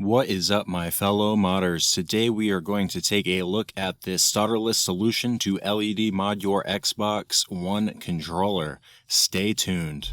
What is up, my fellow modders? Today we are going to take a look at this solderless solution to LED mod your Xbox One controller. Stay tuned.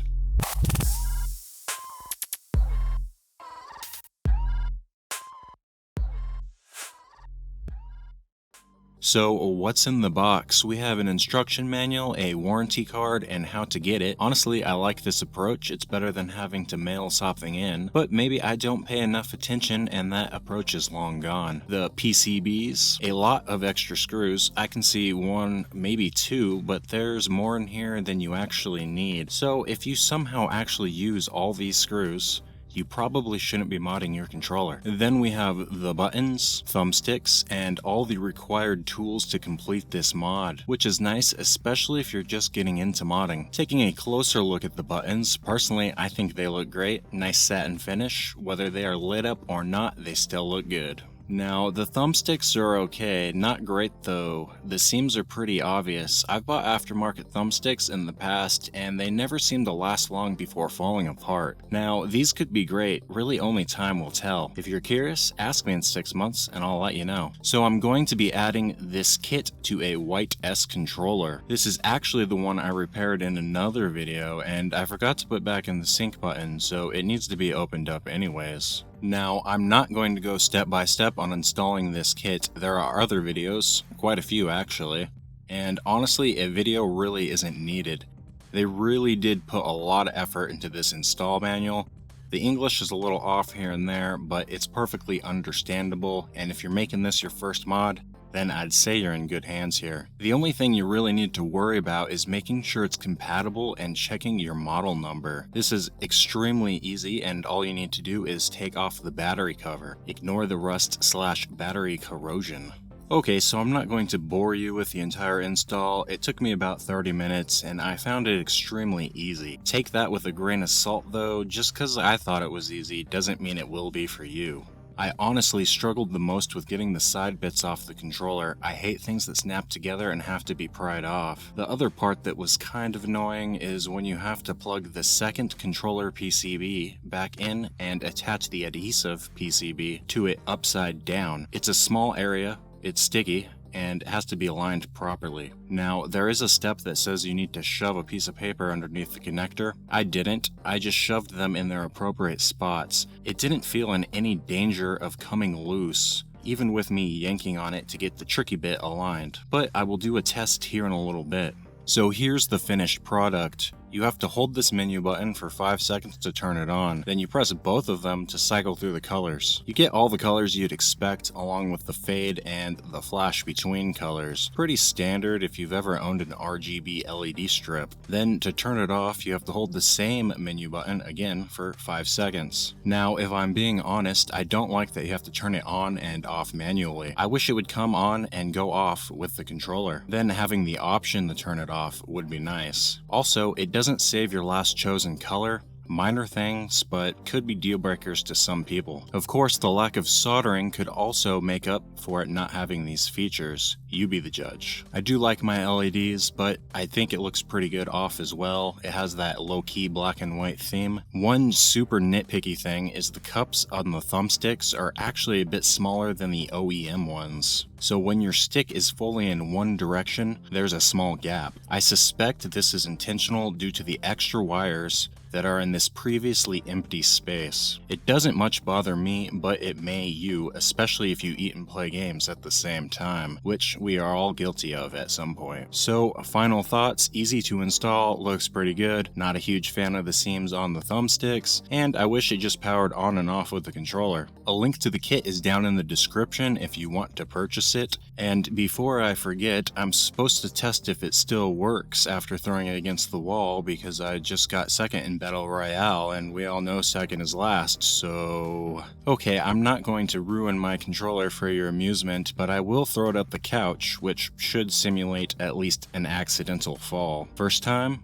So what's in the box? We have an instruction manual, a warranty card, and how to get it. Honestly, I like this approach. It's better than having to mail something in, but maybe I don't pay enough attention and that approach is long gone. The PCBs, a lot of extra screws. I can see one, maybe two, but there's more in here than you actually need. So if you somehow actually use all these screws, you probably shouldn't be modding your controller. Then we have the buttons, thumbsticks, and all the required tools to complete this mod, which is nice, especially if you're just getting into modding. Taking a closer look at the buttons, personally I think they look great. Nice satin finish. Whether they are lit up or not, they still look good. Now, the thumbsticks are okay, not great though. The seams are pretty obvious. I've bought aftermarket thumbsticks in the past and they never seem to last long before falling apart. Now, these could be great, really only time will tell. If you're curious, ask me in 6 months and I'll let you know. So I'm going to be adding this kit to a white S controller. This is actually the one I repaired in another video and I forgot to put back in the sync button, so it needs to be opened up anyways. Now, I'm not going to go step by step on installing this kit. There are other videos, quite a few actually, and honestly a video really isn't needed. They really did put a lot of effort into this install manual. The English is a little off here and there, but it's perfectly understandable, and if you're making this your first mod, then I'd say you're in good hands here. The only thing you really need to worry about is making sure it's compatible and checking your model number. This is extremely easy and all you need to do is take off the battery cover. Ignore the rust/battery corrosion. Okay, so I'm not going to bore you with the entire install. It took me about 30 minutes and I found it extremely easy. Take that with a grain of salt though, just cause I thought it was easy doesn't mean it will be for you. I honestly struggled the most with getting the side bits off the controller. I hate things that snap together and have to be pried off. The other part that was kind of annoying is when you have to plug the second controller PCB back in and attach the adhesive PCB to it upside down. It's a small area, it's sticky, and it has to be aligned properly. Now, there is a step that says you need to shove a piece of paper underneath the connector. I didn't. I just shoved them in their appropriate spots. It didn't feel in any danger of coming loose, even with me yanking on it to get the tricky bit aligned. But I will do a test here in a little bit. So here's the finished product. You have to hold this menu button for 5 seconds to turn it on, then you press both of them to cycle through the colors. You get all the colors you'd expect along with the fade and the flash between colors. Pretty standard if you've ever owned an RGB LED strip. Then to turn it off, you have to hold the same menu button again for 5 seconds. Now, if I'm being honest, I don't like that you have to turn it on and off manually. I wish it would come on and go off with the controller. Then having the option to turn it off would be nice. Also, it doesn't save your last chosen color. Minor things, but could be deal breakers to some people. Of course, the lack of soldering could also make up for it not having these features. You be the judge. I do like my LEDs, but I think it looks pretty good off as well. It has that low-key black and white theme. One super nitpicky thing is the cups on the thumbsticks are actually a bit smaller than the OEM ones. So when your stick is fully in one direction, there's a small gap. I suspect this is intentional due to the extra wires that are in this previously empty space. It doesn't much bother me, but it may you, especially if you eat and play games at the same time, which we are all guilty of at some point. So, final thoughts, easy to install, looks pretty good, not a huge fan of the seams on the thumbsticks, and I wish it just powered on and off with the controller. A link to the kit is down in the description if you want to purchase it, and before I forget, I'm supposed to test if it still works after throwing it against the wall because I just got second in Battle Royale, and we all know second is last, so... Okay, I'm not going to ruin my controller for your amusement, but I will throw it up the couch, which should simulate at least an accidental fall. First time?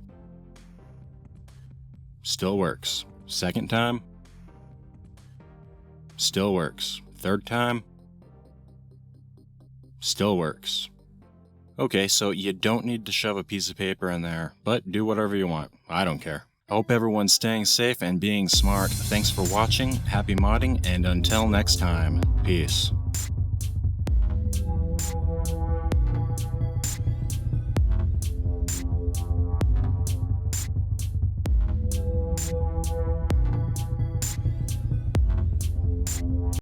Still works. Second time? Still works. Third time? Still works. Okay, so you don't need to shove a piece of paper in there, but do whatever you want. I don't care. Hope everyone's staying safe and being smart. Thanks for watching, happy modding, and until next time, peace.